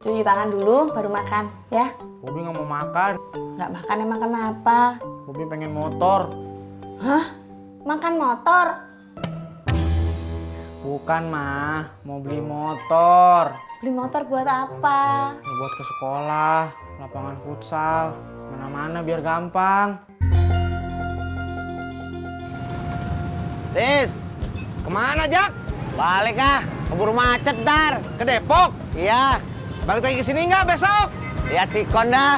Cuci tangan dulu, baru makan, ya? Bobi nggak mau makan. Nggak makan emang kenapa? Bobi pengen motor. Hah? Makan motor? Bukan, mah. Mau beli motor. Beli motor buat apa? Ya, buat ke sekolah, lapangan futsal, mana-mana biar gampang. Tis, kemana Jak? Balik ah, keburu macet dar. Ke Depok? Iya. Balik lagi ke sini nggak besok? Lihat si Konda.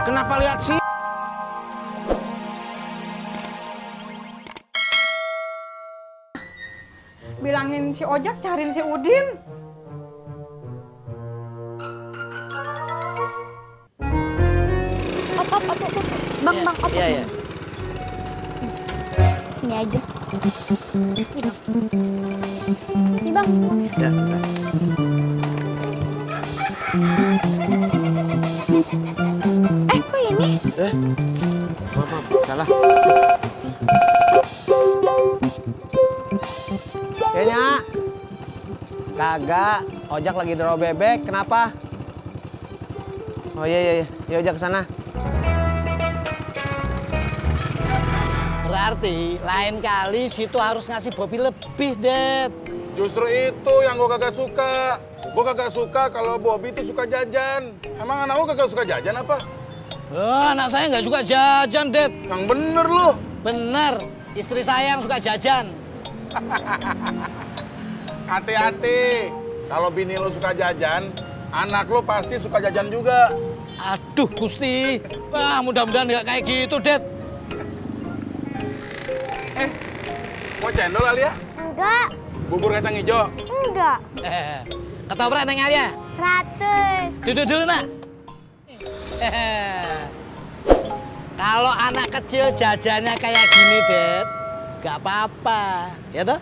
Kenapa lihat si? Bilangin si Ojak cariin si Udin. Op. Bang, op. Iya. Sini aja. Nih, Bang. Ya. Kok ini? Maaf, salah. Ya, Nyak. Kagak, Ojak lagi doro bebek, kenapa? Oh iya, ya Ojak kesana. Berarti lain kali situ harus ngasih Bobi lebih, Det. Justru itu yang gue kagak suka. Gue kagak suka kalau Bobi itu suka jajan. Emang anak lo kagak suka jajan apa? Anak saya nggak suka jajan, Det. Yang bener lo. Bener, istri saya yang suka jajan. Hati-hati. Kalau bini lo suka jajan, anak lo pasti suka jajan juga. Aduh, Gusti. Wah, mudah-mudahan nggak kayak gitu, Det. Mau cendol kali ya? Enggak. Bubur kacang hijau? Enggak. Ketoprak Neng Alia. 100. Duduk dulu, Nak. Kalau anak kecil jajannya kayak gini, Det, nggak apa-apa, ya toh?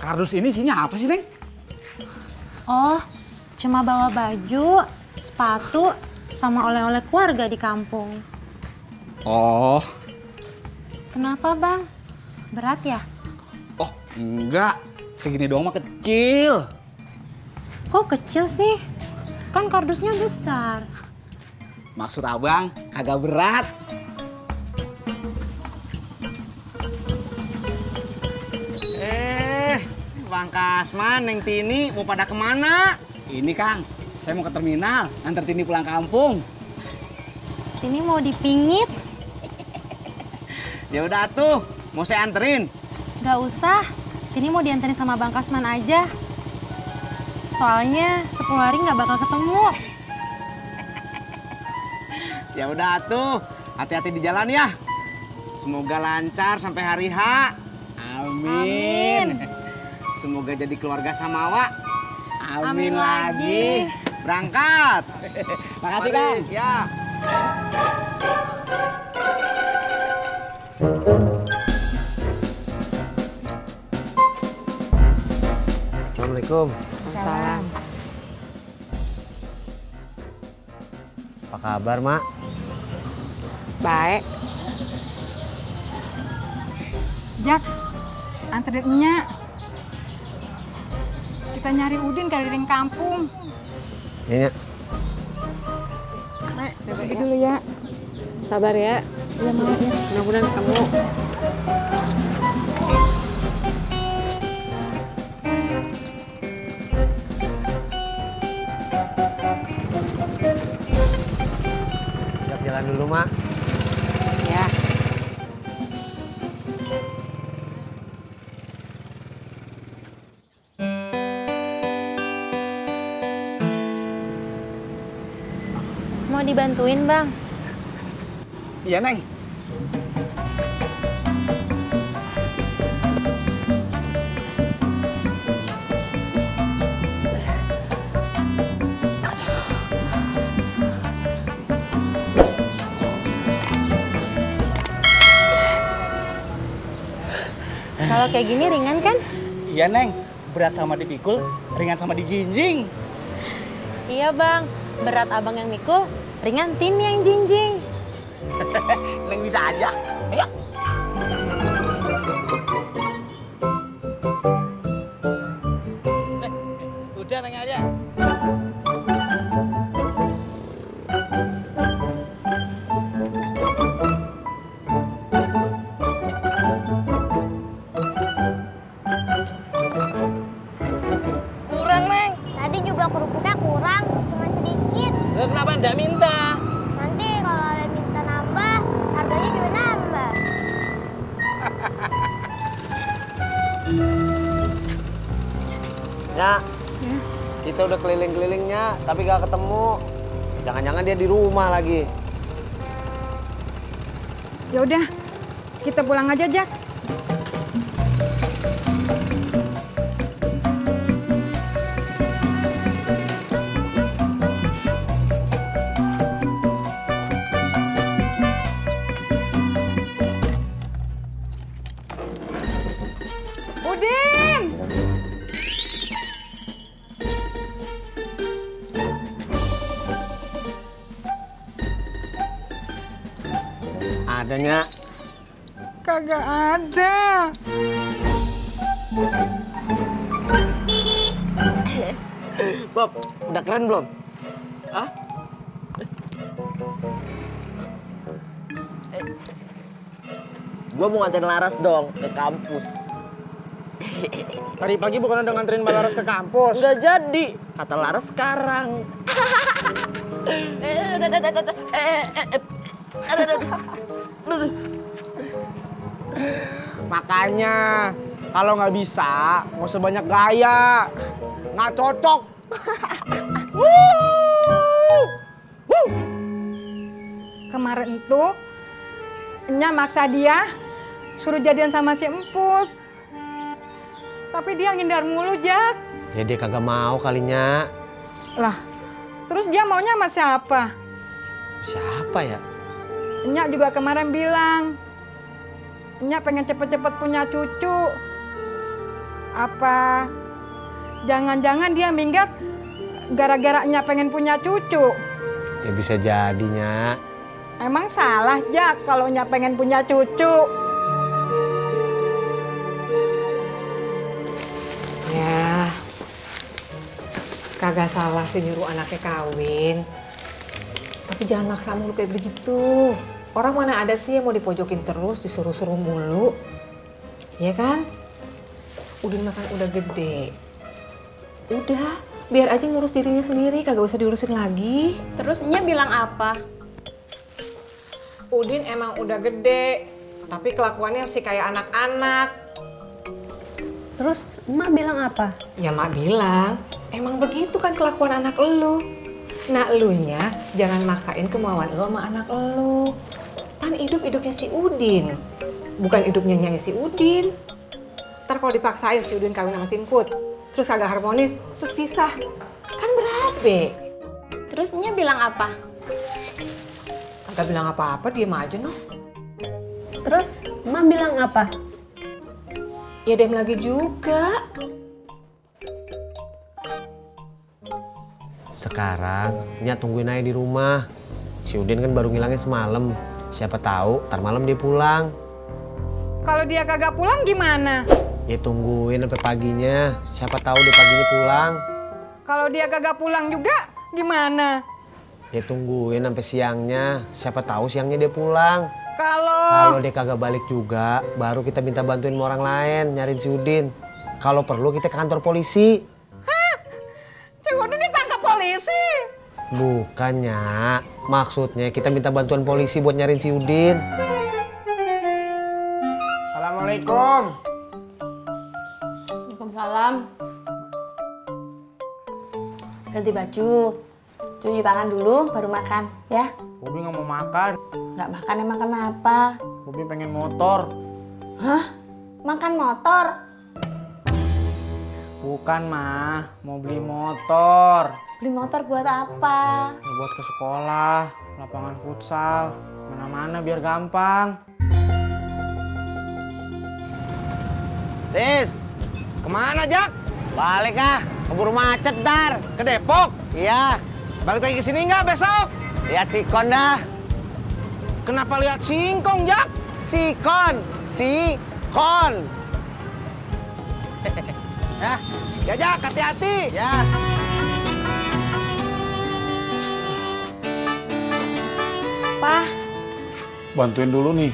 Kardus ini isinya apa sih, Neng? Oh, cuma bawa baju, sepatu, sama oleh-oleh keluarga di kampung. Oh. Kenapa, Bang? Berat ya? Oh, enggak. Segini doang mah kecil. Kok kecil sih? Kan kardusnya besar. Maksud abang kagak berat. Bang Kasman, Neng Tini, mau pada kemana? Ini, Kang. Saya mau ke terminal, antar Tini pulang kampung. Ini mau dipingit? Ya udah tuh, mau saya anterin. Gak usah. Ini mau dianterin sama Bang Kasman aja. Soalnya 10 hari nggak bakal ketemu. Ya udah tuh, hati-hati di jalan ya. Semoga lancar sampai hari H. Amin. Semoga jadi keluarga Samawa. Amin lagi. Berangkat. Makasih, Kang. Ya. Assalamualaikum. Salam. Apa kabar, Mak? Baik. Jak, anterin Nyak. Kita nyari Udin keliling kampung. Iya, Nyak. Rek, pergi dulu ya. Sabar ya. Iya, maaf ya. Mudah-mudahan ketemu. Siap jalan dulu, Mak. Ya. Mau dibantuin, Bang? Iya, Neng. Kalau kayak gini ringan kan? Iya, Neng. Berat sama dipikul, ringan sama dijinjing. Iya, Bang. Berat abang yang mikul, ringan Tini yang jinjing. Neng bisa aja. Ayo. Ya, kita udah keliling-kelilingnya, tapi gak ketemu. Jangan-jangan dia di rumah lagi. Ya udah, kita pulang aja, Jak. Udin! Adanya. Kagak ada. Bob, udah keren belum? Hah? Gue mau nganterin Laras dong ke kampus. Tadi pagi bukan udah nganterin Mbak Laras ke kampus? Nggak jadi, kata Laras sekarang. Makanya, kalau nggak bisa, nggak usah banyak gaya. Nggak cocok. Kemarin itu, Nya maksa dia suruh jadian sama si Emput. Tapi dia ngindar mulu, Jak. Ya dia kagak mau kalinya. Lah, terus dia maunya sama siapa? Siapa ya? Nya juga kemarin bilang, Nya pengen cepet-cepet punya cucu. Apa jangan-jangan dia minggat gara-gara Nya pengen punya cucu? Ya bisa jadinya. Emang salah, Jak, kalau Nya pengen punya cucu? Ya, kagak salah sih nyuruh anaknya kawin. Tapi jangan maksa mulu kayak begitu. Orang mana ada sih yang mau dipojokin terus, disuruh-suruh mulu. Ya kan? Udin makan udah gede. Udah, biar aja ngurus dirinya sendiri, kagak usah diurusin lagi. Terus Nya bilang apa? Udin emang udah gede, tapi kelakuannya masih kayak anak-anak. Terus emak bilang apa? Ya mak bilang, emang begitu kan kelakuan anak elu. Nah elunya jangan maksain kemauan elu sama anak elu. Kan hidup-hidupnya si Udin, bukan hidupnya Nyai si Udin. Ntar kalau dipaksain si Udin kawin sama si Emput, terus kagak harmonis, terus pisah. Kan berabe. Terus Nya bilang apa? Kagak bilang apa-apa, diem aja noh. Terus emak bilang apa? Ya dem lagi juga. Sekarang Nya tungguin aja di rumah. Si Udin kan baru ngilangnya semalam. Siapa tahu ntar malam dia pulang. Kalau dia kagak pulang gimana? Ya tungguin sampai paginya. Siapa tahu dia paginya pulang. Kalau dia kagak pulang juga gimana? Ya tungguin sampai siangnya. Siapa tahu siangnya dia pulang. Kalau dia kagak balik juga, baru kita minta bantuin sama orang lain nyariin si Udin. Kalau perlu kita ke kantor polisi. hah? Si Udin ditangkap polisi? Bukannya, maksudnya kita minta bantuan polisi buat nyariin si Udin. Assalamualaikum. Waalaikumsalam. Ganti baju, cuci tangan dulu, baru makan, ya? Bobi nggak mau makan. Nggak makan emang kenapa? Bobi pengen motor. Hah? Makan motor? Bukan mah, mau beli motor. Beli motor buat apa? Ya, buat ke sekolah, lapangan futsal, mana-mana biar gampang. Tis, kemana Jak? Balik ah, keburu macet dar. Ke Depok? Iya. Balik lagi ke sini nggak besok? Lihat sikon dah. Kenapa lihat singkong Jak? Sikon, sikon. Ya Jak, hati-hati. Ya. Pak, Bantuin dulu nih.